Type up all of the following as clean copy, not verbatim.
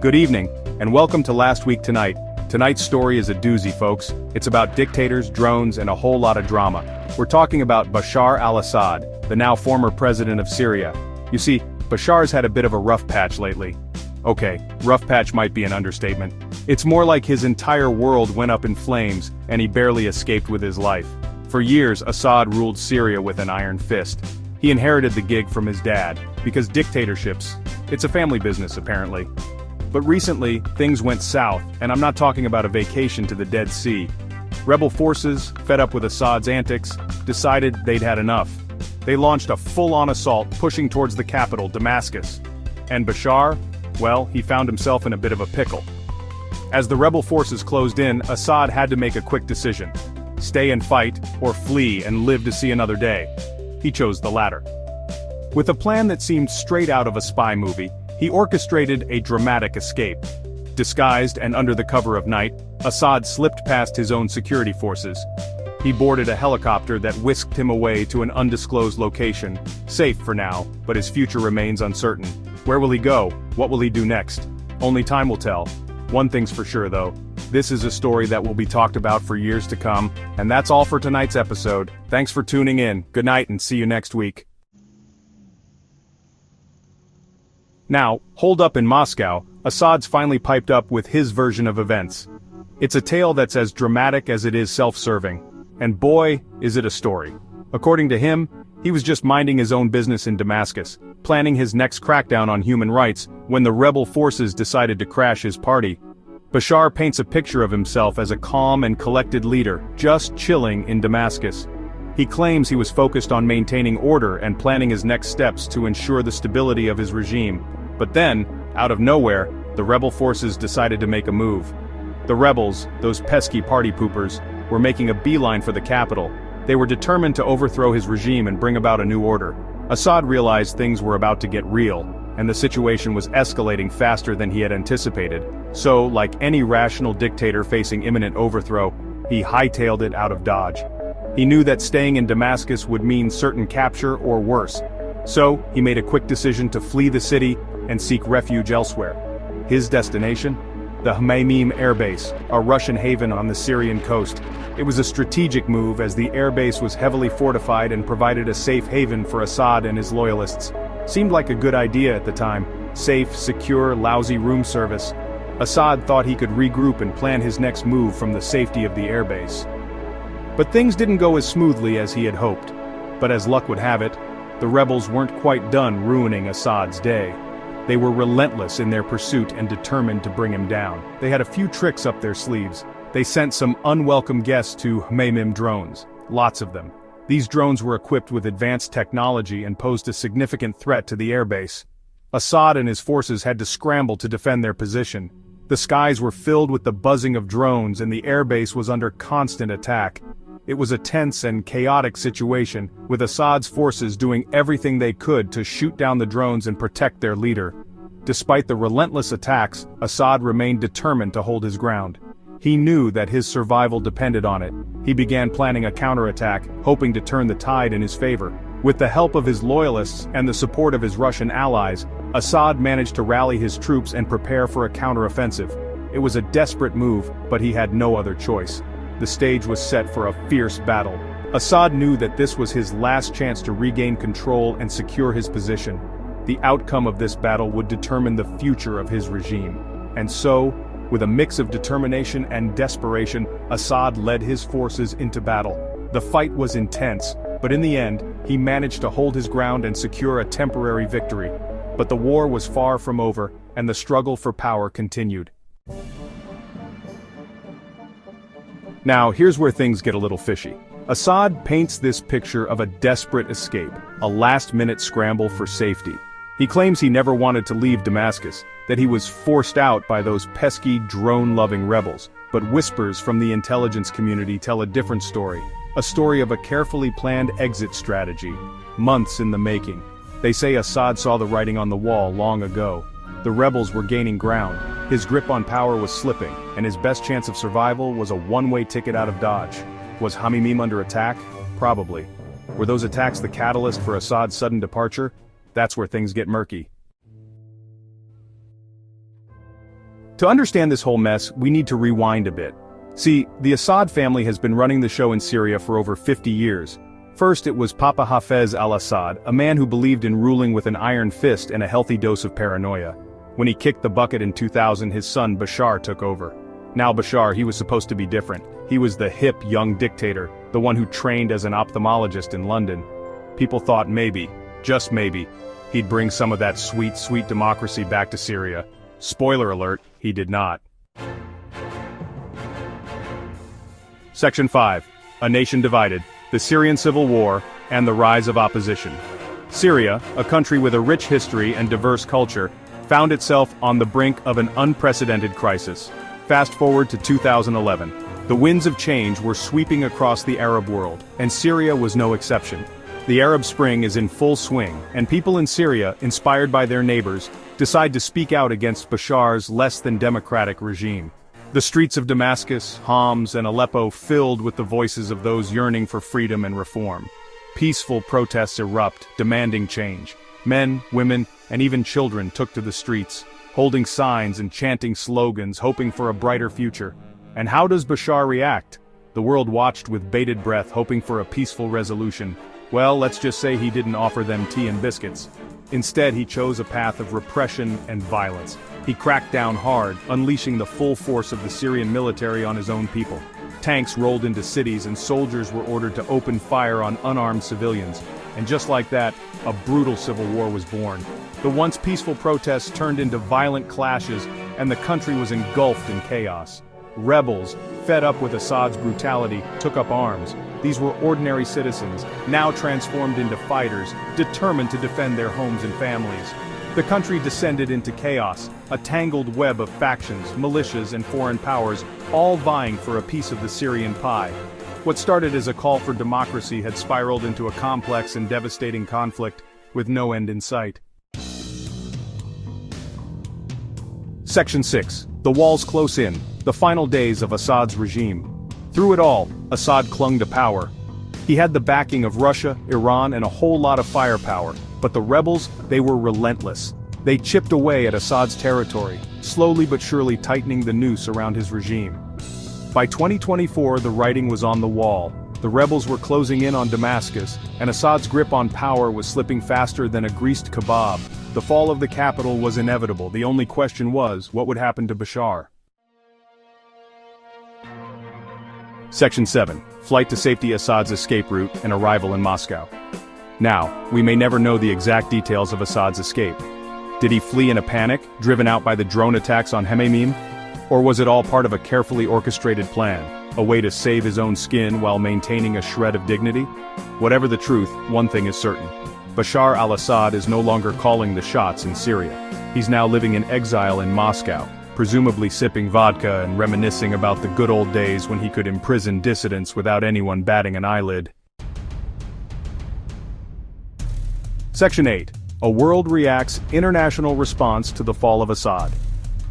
Good evening, and welcome to Last Week Tonight. Tonight's story is a doozy, folks. It's about dictators, drones, and a whole lot of drama. We're talking about Bashar al-Assad, the now former president of Syria. You see, Bashar's had a bit of a rough patch lately. Okay, rough patch might be an understatement. It's more like his entire world went up in flames, and he barely escaped with his life. For years, Assad ruled Syria with an iron fist. He inherited the gig from his dad, because dictatorships, it's a family business apparently. But recently, things went south, and I'm not talking about a vacation to the Dead Sea. Rebel forces, fed up with Assad's antics, decided they'd had enough. They launched a full-on assault pushing towards the capital, Damascus. And Bashar? Well, he found himself in a bit of a pickle. As the rebel forces closed in, Assad had to make a quick decision. Stay and fight, or flee and live to see another day. He chose the latter. With a plan that seemed straight out of a spy movie, he orchestrated a dramatic escape. Disguised and under the cover of night, Assad slipped past his own security forces. He boarded a helicopter that whisked him away to an undisclosed location, safe for now, but his future remains uncertain. Where will he go? What will he do next? Only time will tell. One thing's for sure though, this is a story that will be talked about for years to come, and that's all for tonight's episode. Thanks for tuning in, good night and see you next week. Now, holed up in Moscow, Assad's finally piped up with his version of events. It's a tale that's as dramatic as it is self-serving. And boy, is it a story. According to him, he was just minding his own business in Damascus, planning his next crackdown on human rights, when the rebel forces decided to crash his party. Bashar paints a picture of himself as a calm and collected leader, just chilling in Damascus. He claims he was focused on maintaining order and planning his next steps to ensure the stability of his regime. But then, out of nowhere, the rebel forces decided to make a move. The rebels, those pesky party poopers, were making a beeline for the capital. They were determined to overthrow his regime and bring about a new order. Assad realized things were about to get real, and the situation was escalating faster than he had anticipated. So, like any rational dictator facing imminent overthrow, he hightailed it out of Dodge. He knew that staying in Damascus would mean certain capture or worse. So, he made a quick decision to flee the city and seek refuge elsewhere. His destination? The Hmeimim airbase, a Russian haven on the Syrian coast. It was a strategic move as the airbase was heavily fortified and provided a safe haven for Assad and his loyalists. Seemed like a good idea at the time. Safe, secure, lousy room service. Assad thought he could regroup and plan his next move from the safety of the airbase. But things didn't go as smoothly as he had hoped. But as luck would have it, the rebels weren't quite done ruining Assad's day. They were relentless in their pursuit and determined to bring him down. They had a few tricks up their sleeves. They sent some unwelcome guests to Hmeimim drones. Lots of them. These drones were equipped with advanced technology and posed a significant threat to the airbase. Assad and his forces had to scramble to defend their position. The skies were filled with the buzzing of drones and the airbase was under constant attack. It was a tense and chaotic situation, with Assad's forces doing everything they could to shoot down the drones and protect their leader. Despite the relentless attacks, Assad remained determined to hold his ground. He knew that his survival depended on it. He began planning a counterattack, hoping to turn the tide in his favor. With the help of his loyalists and the support of his Russian allies, Assad managed to rally his troops and prepare for a counteroffensive. It was a desperate move, but he had no other choice. The stage was set for a fierce battle. Assad knew that this was his last chance to regain control and secure his position. The outcome of this battle would determine the future of his regime. And so, with a mix of determination and desperation, Assad led his forces into battle. The fight was intense, but in the end, he managed to hold his ground and secure a temporary victory. But the war was far from over, and the struggle for power continued. Now, here's where things get a little fishy. Assad paints this picture of a desperate escape, a last-minute scramble for safety. He claims he never wanted to leave Damascus, that he was forced out by those pesky, drone-loving rebels. But whispers from the intelligence community tell a different story. A story of a carefully planned exit strategy, months in the making. They say Assad saw the writing on the wall long ago. The rebels were gaining ground, his grip on power was slipping, and his best chance of survival was a one-way ticket out of Dodge. Was Hmeimim under attack? Probably. Were those attacks the catalyst for Assad's sudden departure? That's where things get murky. To understand this whole mess, we need to rewind a bit. See, the Assad family has been running the show in Syria for over 50 years. First it was Papa Hafez al-Assad, a man who believed in ruling with an iron fist and a healthy dose of paranoia. When he kicked the bucket in 2000, his son Bashar took over. Now Bashar, he was supposed to be different. He was the hip young dictator, the one who trained as an ophthalmologist in London. People thought maybe, just maybe, he'd bring some of that sweet, sweet democracy back to Syria. Spoiler alert, he did not. Section 5. A Nation Divided, the Syrian Civil War, and the Rise of Opposition. Syria, a country with a rich history and diverse culture, found itself on the brink of an unprecedented crisis. Fast forward to 2011. The winds of change were sweeping across the Arab world, and Syria was no exception. The Arab Spring is in full swing, and people in Syria, inspired by their neighbors, decide to speak out against Bashar's less-than-democratic regime. The streets of Damascus, Homs, and Aleppo filled with the voices of those yearning for freedom and reform. Peaceful protests erupt, demanding change. Men, women, and even children took to the streets, holding signs and chanting slogans, hoping for a brighter future. And how does Bashar react? The world watched with bated breath, hoping for a peaceful resolution. Well, let's just say he didn't offer them tea and biscuits. Instead, he chose a path of repression and violence. He cracked down hard, unleashing the full force of the Syrian military on his own people. Tanks rolled into cities and soldiers were ordered to open fire on unarmed civilians. And just like that, a brutal civil war was born. The once peaceful protests turned into violent clashes, and the country was engulfed in chaos. Rebels, fed up with Assad's brutality, took up arms. These were ordinary citizens, now transformed into fighters, determined to defend their homes and families. The country descended into chaos, a tangled web of factions, militias, and foreign powers, all vying for a piece of the Syrian pie. What started as a call for democracy had spiraled into a complex and devastating conflict, with no end in sight. Section 6. The walls close in, the final days of Assad's regime. Through it all, Assad clung to power. He had the backing of Russia, Iran, and a whole lot of firepower, but the rebels, they were relentless. They chipped away at Assad's territory, slowly but surely tightening the noose around his regime. By 2024, the writing was on the wall. The rebels were closing in on Damascus, and Assad's grip on power was slipping faster than a greased kebab. The fall of the capital was inevitable. The only question was, what would happen to Bashar? Section 7. Flight to safety: Assad's escape route and arrival in Moscow. Now, we may never know the exact details of Assad's escape. Did he flee in a panic, driven out by the drone attacks on Hmeimim? Or was it all part of a carefully orchestrated plan, a way to save his own skin while maintaining a shred of dignity? Whatever the truth, one thing is certain. Bashar al-Assad is no longer calling the shots in Syria. He's now living in exile in Moscow, presumably sipping vodka and reminiscing about the good old days when he could imprison dissidents without anyone batting an eyelid. Section 8. A world reacts: international response to the fall of Assad.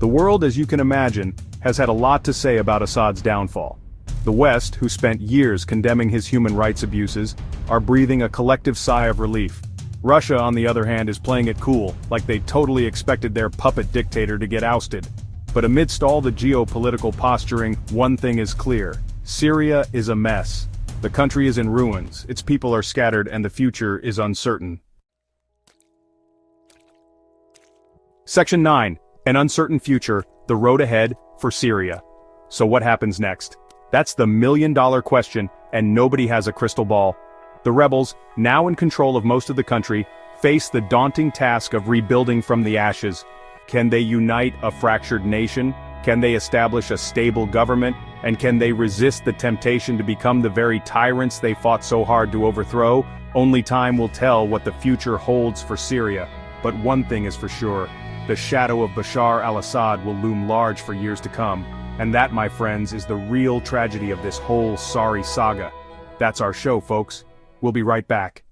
The world, as you can imagine, has had a lot to say about Assad's downfall. The West, who spent years condemning his human rights abuses, are breathing a collective sigh of relief. Russia, on the other hand, is playing it cool, like they totally expected their puppet dictator to get ousted. But amidst all the geopolitical posturing, one thing is clear: Syria is a mess. The country is in ruins, its people are scattered, and the future is uncertain. Section 9. An uncertain future, the road ahead for Syria. So what happens next? That's the million-dollar question, and nobody has a crystal ball. The rebels, now in control of most of the country, face the daunting task of rebuilding from the ashes. Can they unite a fractured nation? Can they establish a stable government? And can they resist the temptation to become the very tyrants they fought so hard to overthrow? Only time will tell what the future holds for Syria. But one thing is for sure: the shadow of Bashar al-Assad will loom large for years to come. And that, my friends, is the real tragedy of this whole sorry saga. That's our show, folks. We'll be right back.